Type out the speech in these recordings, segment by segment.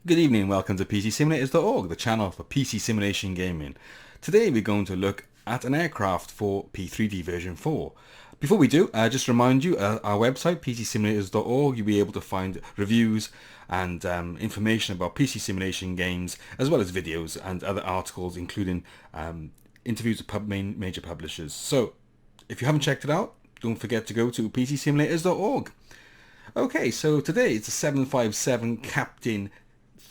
Good evening and welcome to PCSimulators.org, the channel for PC simulation gaming. Today we're going to look at an aircraft for P3D version 4. Before we do, just remind you, our website, PCSimulators.org, you'll be able to find reviews and information about PC simulation games, as well as videos and other articles, including interviews with major publishers. So, if you haven't checked it out, don't forget to go to PCSimulators.org. Okay, so today it's a 757 Captain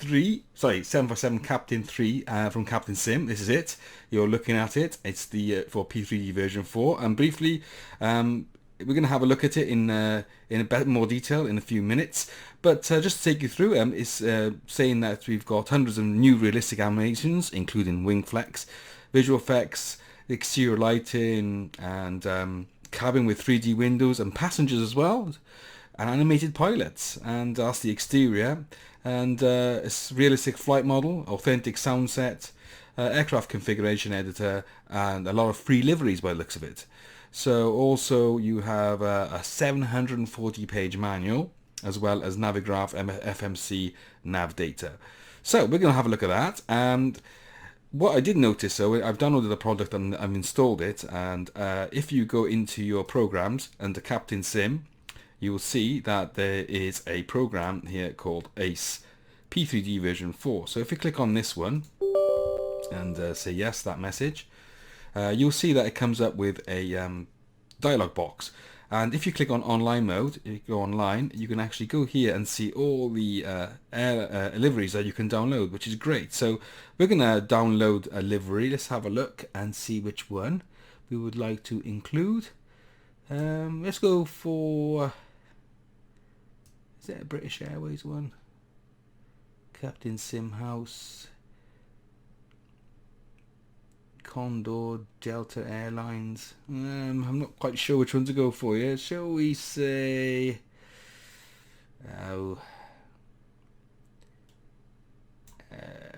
757 Captain 3 from Captain Sim. This is it. You're looking at it. It's the for P3D version 4. And briefly, we're going to have a look at it in a bit more detail in a few minutes. But just to take you through, it's saying that we've got hundreds of new realistic animations, including wing flex, visual effects, exterior lighting, and cabin with 3D windows and passengers as well, and animated pilots. And that's the exterior. And it's realistic flight model, authentic sound set, aircraft configuration editor, and a lot of free liveries by the looks of it. So also you have a 740 page manual, as well as Navigraph FMC nav data. So we're going to have a look at that. And what I did notice, so I've downloaded the product and I've installed it, and if you go into your programs under Captain Sim, you will see that there is a program here called ACE P3D version 4. So if you click on this one and say yes, that message, you'll see that it comes up with a dialog box. And if you click on online mode, if you go online, you can actually go here and see all the liveries that you can download, which is great. So we're going to download a livery. Let's have a look and see which one we would like to include. Let's go for... Is that a British Airways one? Captain Sim House. Condor, Delta Airlines. I'm not quite sure which one to go for here. Shall we say...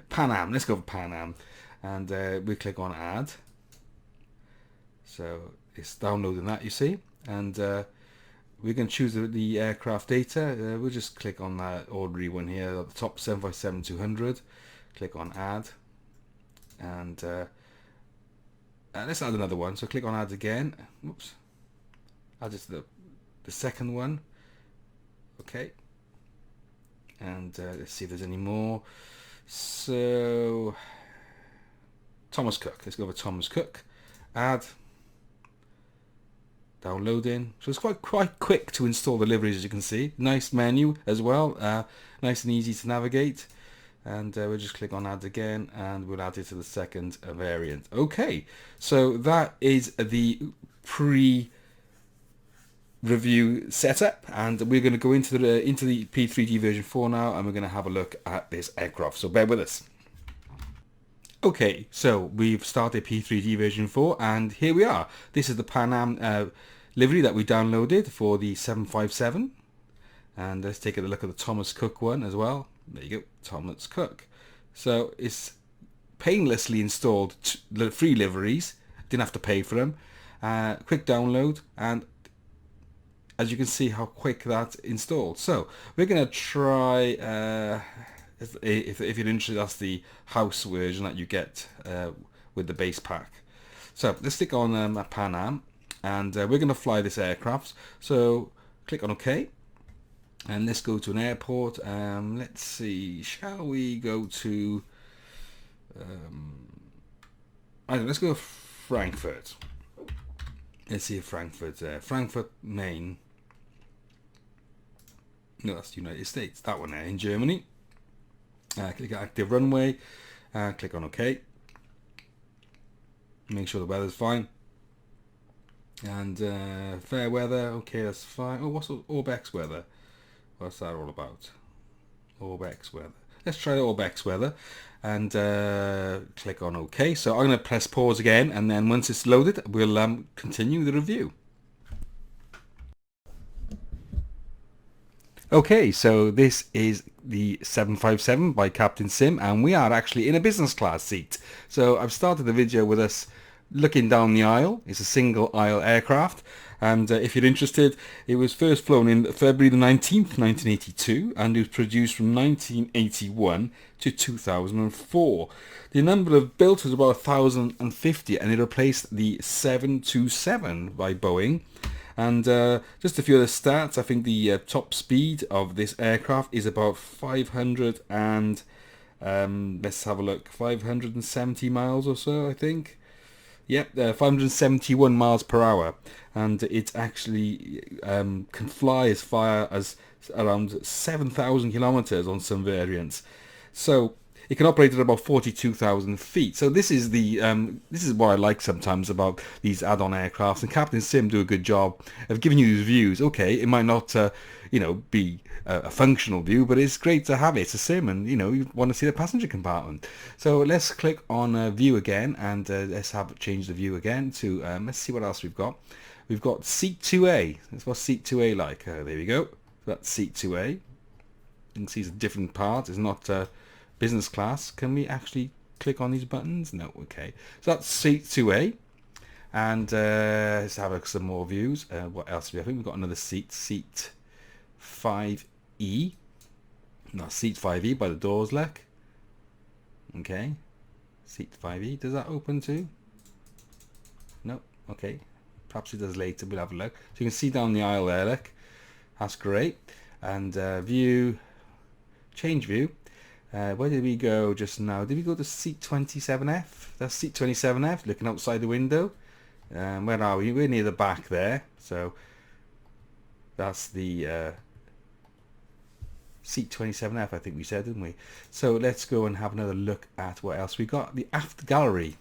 Pan Am. Let's go for Pan Am. And we click on Add. So it's downloading that, you see. And... we're going to choose the aircraft data. We'll just click on that ordinary one here at the top, 757-200. Click on Add. And let's add another one. So click on Add again. Oops. Add it to the second one. Okay. And let's see if there's any more. So, Thomas Cook. Let's go for Thomas Cook. Add. Downloading. So it's quite quick to install the liveries, as you can see. Nice menu as well, nice and easy to navigate. And we'll just click on add again, and we'll add it to the second variant. Okay, so that is the pre-review setup, and we're going to go into the P3D version 4 now, and we're going to have a look at this aircraft. So bear with us. Okay, so we've started P3D version 4, and here we are. This is the Pan Am livery that we downloaded for the 757. And let's take a look at the Thomas Cook one as well. There you go, Thomas Cook. So it's painlessly installed the free liveries. Didn't have to pay for them. Quick download, and as you can see how quick that's installed. So we're going to try... if you're interested, that's the house version that you get with the base pack. So let's stick on a Pan Am, and we're going to fly this aircraft. So click on OK, and let's go to an airport. Let's see, shall we go to I don't know, let's go to Frankfurt. Let's see if Frankfurt's there. Frankfurt, Maine. No, that's the United States. That one there in Germany. Click on active runway, click on OK. Make sure the weather's fine. And fair weather, okay, that's fine. Oh, what's Orbex weather? What's that all about? Orbex weather. Let's try Orbex weather, and click on OK. So I'm going to press pause again, and then once it's loaded, we'll continue the review. Okay, so this is the 757 by Captain Sim, and we are actually in a business class seat. So I've started the video with us looking down the aisle. It's a single aisle aircraft, And if you're interested, it was first flown in February the 19th, 1982, and it was produced from 1981 to 2004. The number of built was about 1,050, and it replaced the 727 by Boeing. And just a few other stats. I think the top speed of this aircraft is about 500 and let's have a look, 570 miles or so, I think. Yep, 571 miles per hour, and it actually can fly as far as around 7,000 kilometers on some variants. So it can operate at about 42,000 feet. So this is this is what I like sometimes about these add-on aircrafts, and Captain Sim do a good job of giving you these views. Okay, it might not be a functional view, but it's great to have it. It's a sim, and you want to see the passenger compartment. So let's click on view again, and let's change the view again to let's see what else we've got. We've got seat 2A. That's what seat 2A like. There we go. That's seat 2A. You can see it's a different part. It's not business class. Can we actually click on these buttons? No. Okay. So that's seat 2A. And let's have some more views. What else do we have? I think we've got another seat 5E. No, seat 5E by the doors, look. Okay. Seat 5E. Does that open too? No. Okay. Perhaps it does later. We'll have a look. So you can see down the aisle there, look. That's great. And view. Change view. Where did we go just now? Did we go to seat 27F? That's seat 27F, looking outside the window. Where are we? We're near the back there. So that's the seat 27F, I think we said, didn't we? So let's go and have another look at what else we got. The Aft Gallery.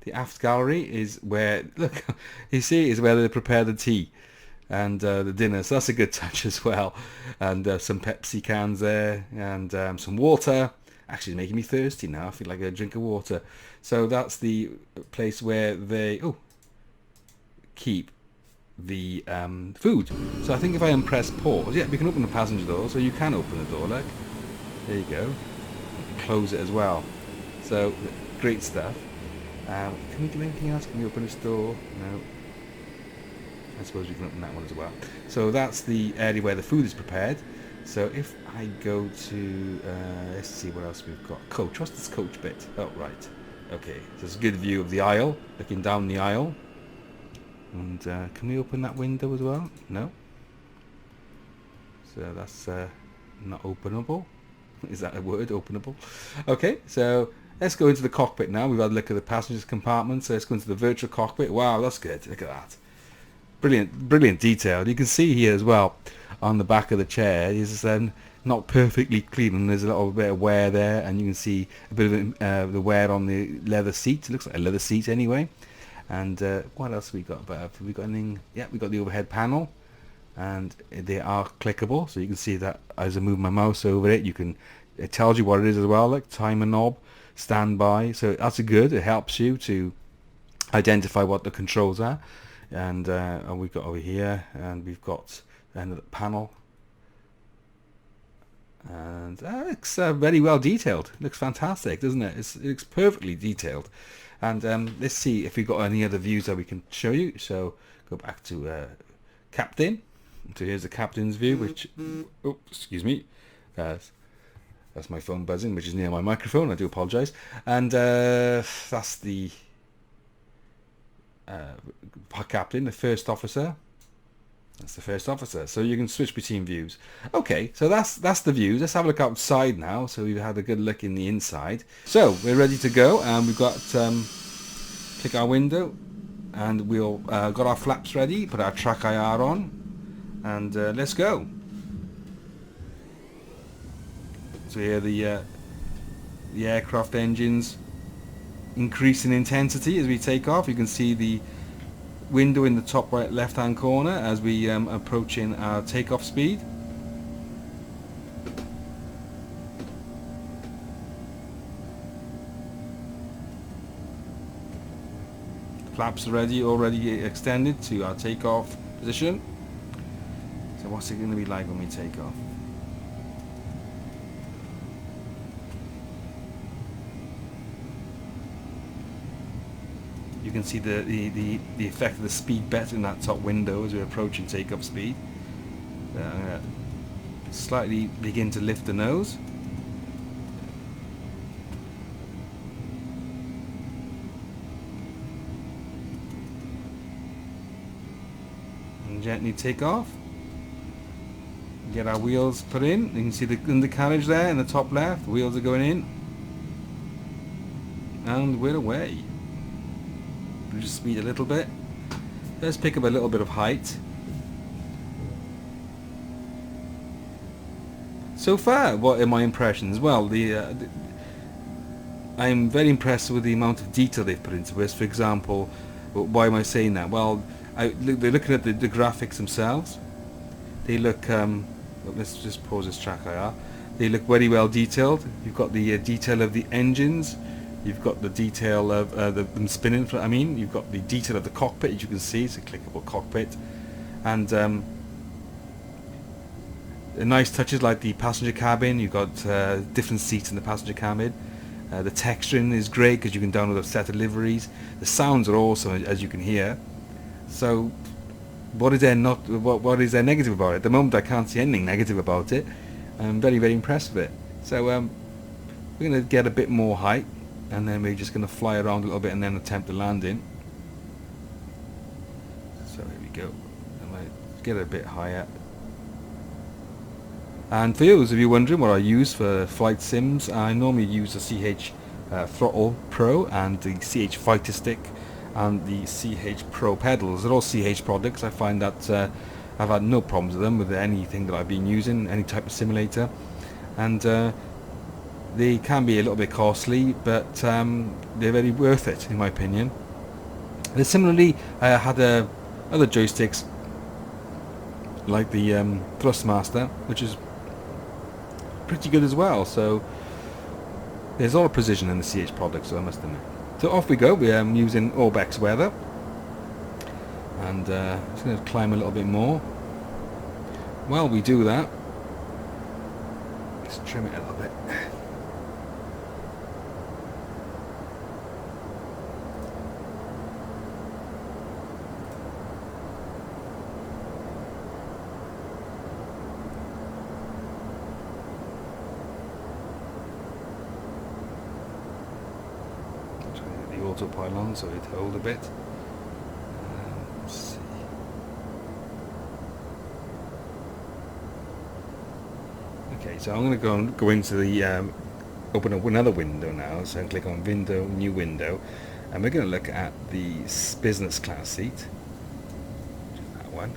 The Aft Gallery is where, look, you see, is where they prepare the tea and the dinner. So that's a good touch as well. And some Pepsi cans there, and some water. Actually, it's making me thirsty now. I feel like a drink of water. So that's the place where they keep the food. So I think if I press pause, yeah, we can open the passenger door. So you can open the door, look. There you go. Close it as well. So great stuff. Can we do anything else? Can we open this door? No. I suppose we can open that one as well. So that's the area where the food is prepared. So if I go to, let's see what else we've got. Coach, what's this coach bit? Oh, right. Okay, so it's a good view of the aisle, looking down the aisle. And can we open that window as well? No. So that's not openable. Is that a word, openable? Okay, so let's go into the cockpit now. We've had a look at the passenger's compartment. So let's go into the virtual cockpit. Wow, that's good. Look at that. Brilliant detail. You can see here as well on the back of the chair is not perfectly clean, and there's a little bit of wear there, and you can see a bit of the wear on the leather seat. It looks like a leather seat anyway. And what else have we got? Have we got anything? Yeah, we got the overhead panel, and they are clickable, so you can see that as I move my mouse over it, it tells you what it is as well, like timer knob, standby. So that's good. It helps you to identify what the controls are. And we've got over here, and we've got the panel, and it looks very well detailed. It looks fantastic, doesn't it? It looks perfectly detailed. And let's see if we've got any other views that we can show you. So go back to Captain. So here's the Captain's view, which, oh, excuse me, that's my phone buzzing, which is near my microphone. I do apologise. And that's the Captain, the first officer. That's the first officer. So you can switch between views. Okay, so that's the views. Let's have a look outside now. So we've had a good look in the inside. So we're ready to go, and we've got click our window, and we'll got our flaps ready. Put our track IR on, and let's go. So here the aircraft engines increase in intensity as we take off. You can see the window in the top right left hand corner as we approaching our takeoff speed. Flaps are already extended to our takeoff position. So what's it going to be like when we take off? You can see the effect of the speed better in that top window as we're approaching take-up speed. I'm going to slightly begin to lift the nose. And gently take off. Get our wheels put in. You can see the undercarriage there in the top left. Wheels are going in. And we're away. Reduce speed a little bit. Let's pick up a little bit of height. So far, what are my impressions? Well, I'm very impressed with the amount of detail they've put into this. For example, why am I saying that? Well, they're looking at the graphics themselves. They look, let's just pause this track IR. They look very well detailed. You've got the detail of the engines. You've got the detail of them spinning. You've got the detail of the cockpit, as you can see. It's a clickable cockpit. And nice touches like the passenger cabin. You've got different seats in the passenger cabin. The texturing is great because you can download a set of liveries. The sounds are awesome, as you can hear. So, what is there negative about it? At the moment, I can't see anything negative about it. I'm very, very impressed with it. So, we're going to get a bit more height, and then we're just going to fly around a little bit and then attempt a landing. So here we go. I might get a bit higher. And for those of you wondering what I use for flight sims, I normally use the CH Throttle Pro and the CH Fighter Stick and the CH Pro pedals. They're all CH products. I find that I've had no problems with them with anything that I've been using, any type of simulator. And they can be a little bit costly, but they're very worth it in my opinion. Similarly, I had other joysticks like the Thrustmaster, which is pretty good as well. So there's a lot of precision in the CH products, so I must admit. So off we go. We're using Orbex weather, and just going to climb a little bit more. While we do that, let's trim it a little bit. Autopilot on so it hold a bit. Let's see. Okay, so I'm going to go into the open up another window now. So I click on Window, New Window, and we're going to look at the business class seat. That one.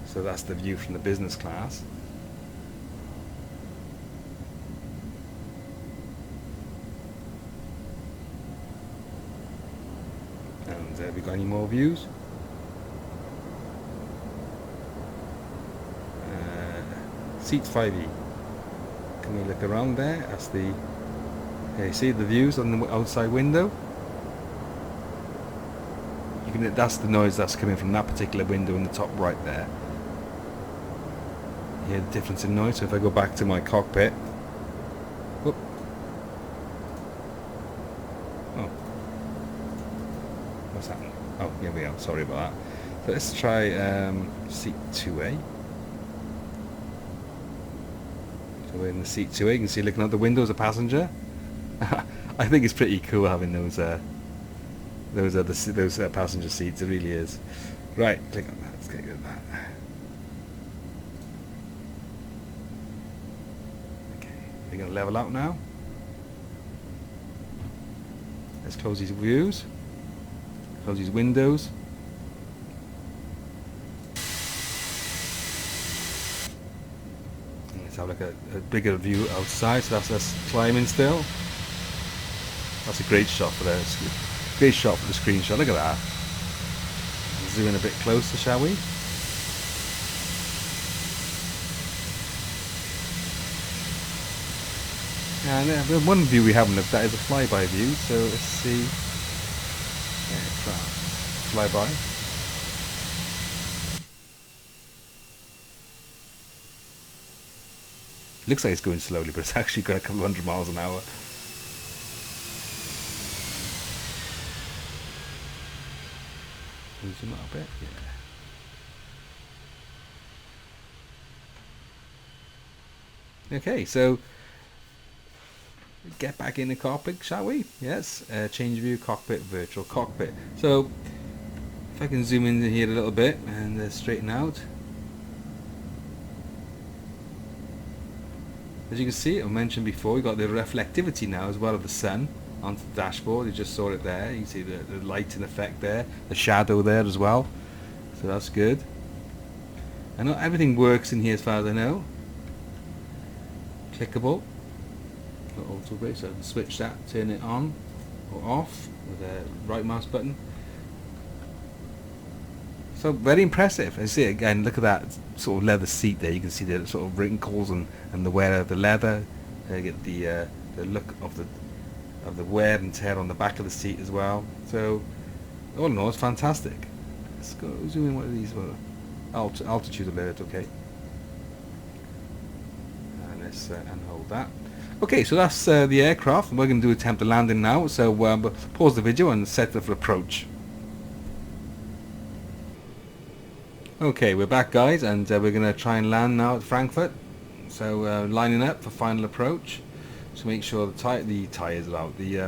So that's the view from the business class. Have we got any more views? Seat 5E. Can we look around there? That's the. Okay, see the views on the outside window. You can. That's the noise that's coming from that particular window in the top right there. You hear the difference in noise. So if I go back to my cockpit. Whoop. Oh. What's happening? Oh, here we are. Sorry about that. So let's try seat 2A. So we're in the seat 2A. You can see looking out the window as a passenger. I think it's pretty cool having those passenger seats. It really is. Right, click on that. Let's get rid of that. Okay, we're going to level out now. Let's close these views. Close these windows. And let's have like a bigger view outside. So that's us climbing still. That's a great shot for the screenshot. Look at that. Zoom in a bit closer, shall we? And one view we haven't looked at is a flyby view. So let's see. Flyby. Looks like it's going slowly, but it's actually got a couple of 100 miles an hour. zoom out a bit. Yeah. Okay, so get back in the cockpit, shall we? Yes. Change view, cockpit, virtual cockpit. So if I can zoom in here a little bit and straighten out. As you can see, I mentioned before, we've got the reflectivity now as well of the sun onto the dashboard. You just saw it there. You can see the light and effect there, the shadow there as well. So that's good. I know everything works in here as far as I know. Clickable. Auto brake, so I can switch that, turn it on or off with the right mouse button. So very impressive. I see again, look at that sort of leather seat there. You can see the sort of wrinkles and the wear of the leather. You get the look of the wear and tear on the back of the seat as well. So all in all, it's fantastic. Let's go zoom in one of these. Altitude alert, okay. And let's unhold that. Okay, so that's the aircraft. We're going to do attempt to landing now. So pause the video and set it for approach. Okay, we're back, guys, and we're going to try and land now at Frankfurt. So lining up for final approach. So make sure the tires are out. The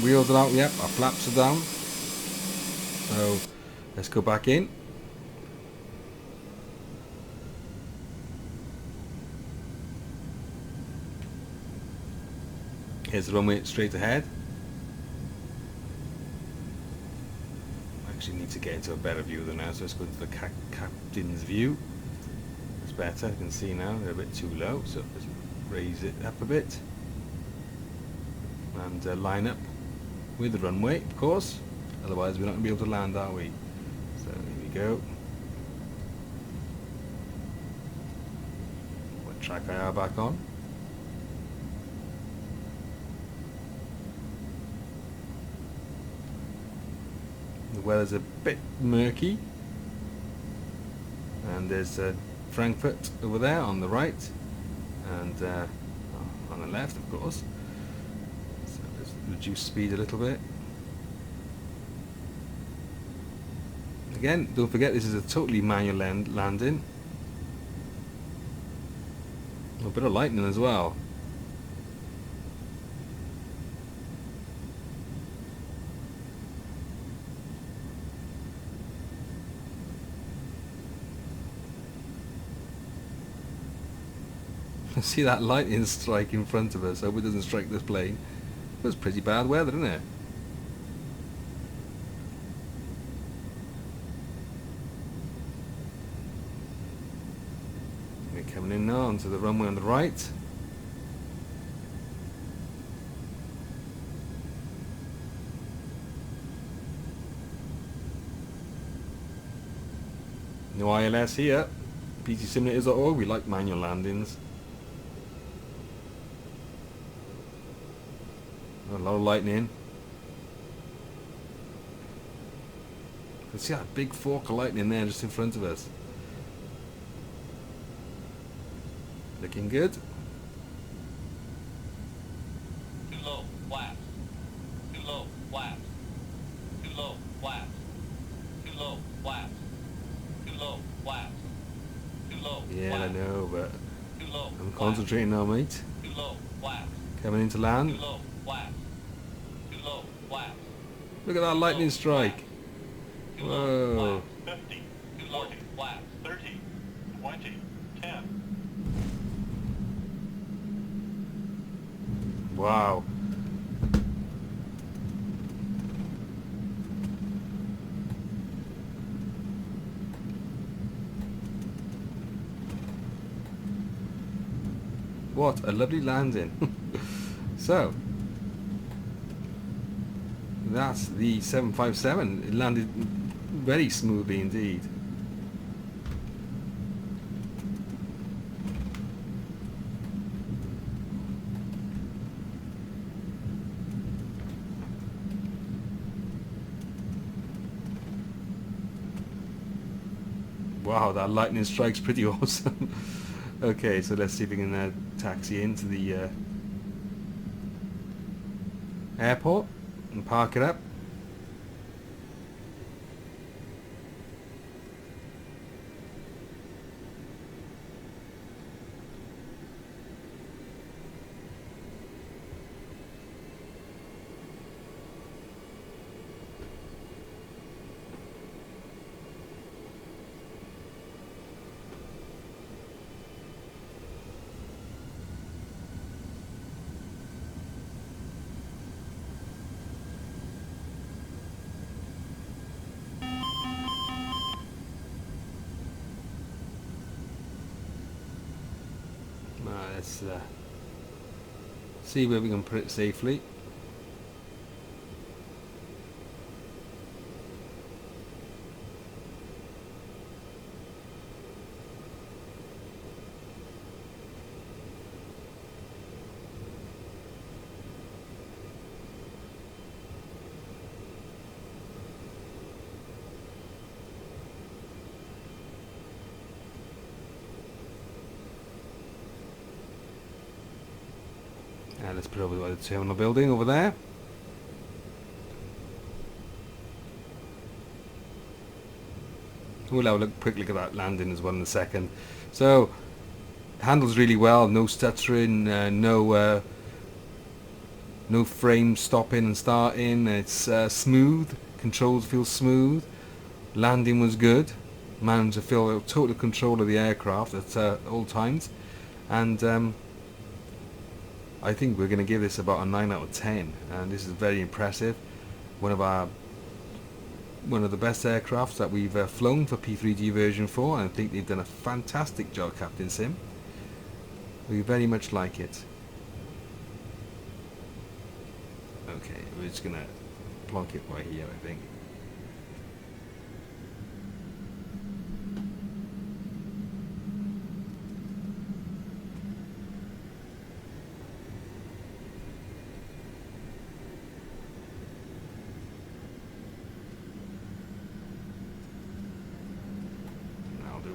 wheels are out. Yep, our flaps are down. So let's go back in. Here's the runway straight ahead. Actually need to get into a better view than now, so let's go to the captain's view. It's better. You can see now they're a bit too low, so let's raise it up a bit and line up with the runway, of course. Otherwise, we're not going to be able to land, are we? So here we go. Put track IR back on. The weather's a bit murky, and there's Frankfurt over there on the right, and on the left, of course. So let's reduce speed a little bit. Again, don't forget this is a totally manual landing. A bit of lightning as well. See that lightning strike in front of us. Hope it doesn't strike this plane. It was pretty bad weather, isn't it? We're coming in now onto the runway on the right. No ILS here. PCSimulators.org. We like manual landings. A lot of lightning. You can see that big fork of lightning there just in front of us. Looking good. Too low, flaps. Too low, flaps. Too low, flaps. Too low, flaps. Too low, flaps. Too low. Yeah, I know, but Too low. I'm concentrating now, mate. Too low, flaps. Coming into land. Too low, flaps. Too low, flaps. Look at that lightning strike. Too low, Whoa. flaps. 50, 40, flaps. 30, 20, 10. Wow. What a lovely landing. So, that's the 757. It landed very smoothly indeed. Wow, that lightning strike's pretty awesome. Okay, so let's see if we can taxi into the airport and park it up. Let's see where we can put it safely. Let's put it over by the terminal building over there. We'll have a quick look at that landing as well in a second. So, handles really well, no stuttering, no frame stopping and starting. It's smooth, controls feel smooth, landing was good, managed to feel total control of the aircraft at all times, and I think we're going to give this about a 9 out of 10, and this is very impressive. One of the best aircrafts that we've flown for P3G version 4, and I think they've done a fantastic job, Captain Sim. We very much like it. Okay, we're just going to plonk it right here, I think.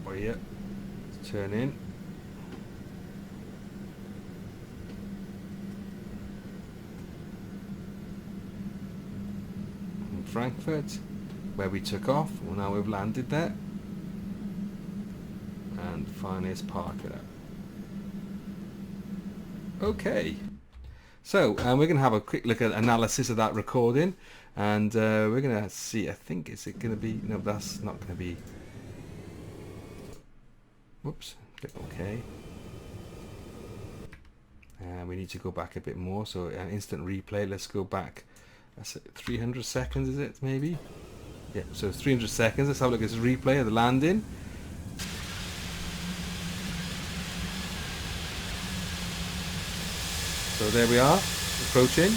By here, let's turn in. In Frankfurt, where we took off. Well, now we've landed there, and finally let's park it up. Okay, so we're going to have a quick look at analysis of that recording, and we're going to see. I think is it going to be? No, that's not going to be. Whoops, click OK. And we need to go back a bit more, so an instant replay. Let's go back. That's 300 seconds, is it, maybe? Yeah, so 300 seconds. Let's have a look at this replay of the landing. So there we are, approaching.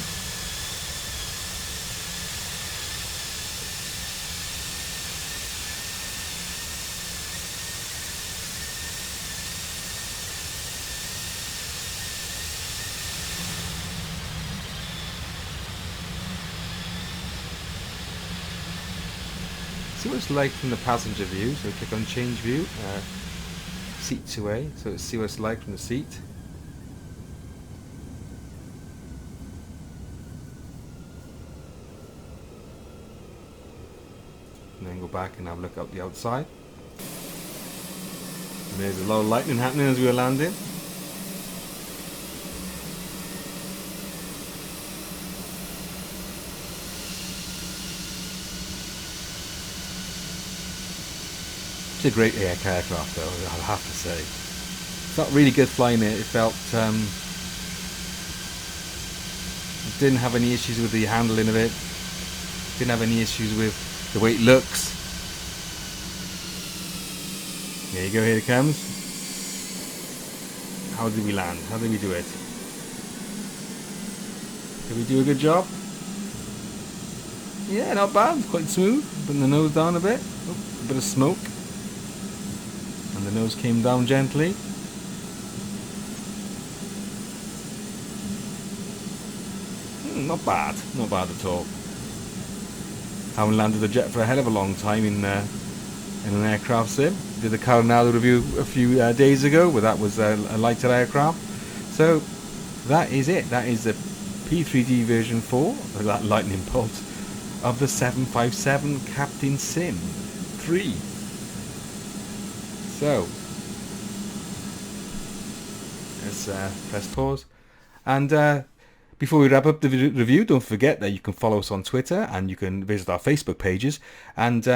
See what it's like from the passenger view. So click on change view, seat 2A, so see what it's like from the seat. And then go back and have a look out the outside. And there's a lot of lightning happening as we were landing. It's a great aircraft though, I'll have to say. It's not really good flying it. It felt didn't have any issues with the handling of it. Didn't have any issues with the way it looks. There you go, here it comes. How did we land? How did we do it? Did we do a good job? Yeah, not bad. Quite smooth. Putting the nose down a bit. Oh, a bit of smoke. And the nose came down gently. Not bad. Not bad at all. Haven't landed a jet for a hell of a long time in an aircraft sim. Did the Coronado review a few days ago, where that was a lighter aircraft. So that is it. That is the P3D version 4, that lightning bolt, of the 757 Captain Sim 3. So, let's press pause. And before we wrap up the review, don't forget that you can follow us on Twitter and you can visit our Facebook pages. And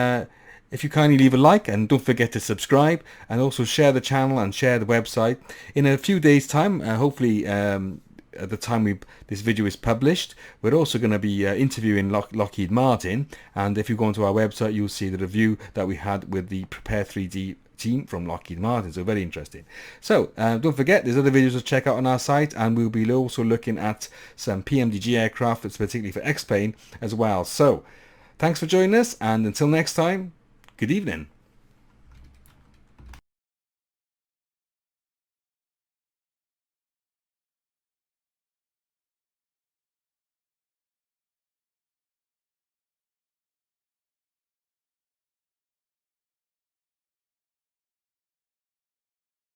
if you kindly leave a like, and don't forget to subscribe, and also share the channel and share the website. In a few days' time, hopefully at the time this video is published, we're also going to be interviewing Lockheed Martin. And if you go onto our website, you'll see the review that we had with the Prepare 3D team from Lockheed Martin, so very interesting. So don't forget, there's other videos to check out on our site, and we'll be also looking at some PMDG aircraft, particularly for X-Plane as well. So thanks for joining us, and until next time, good evening.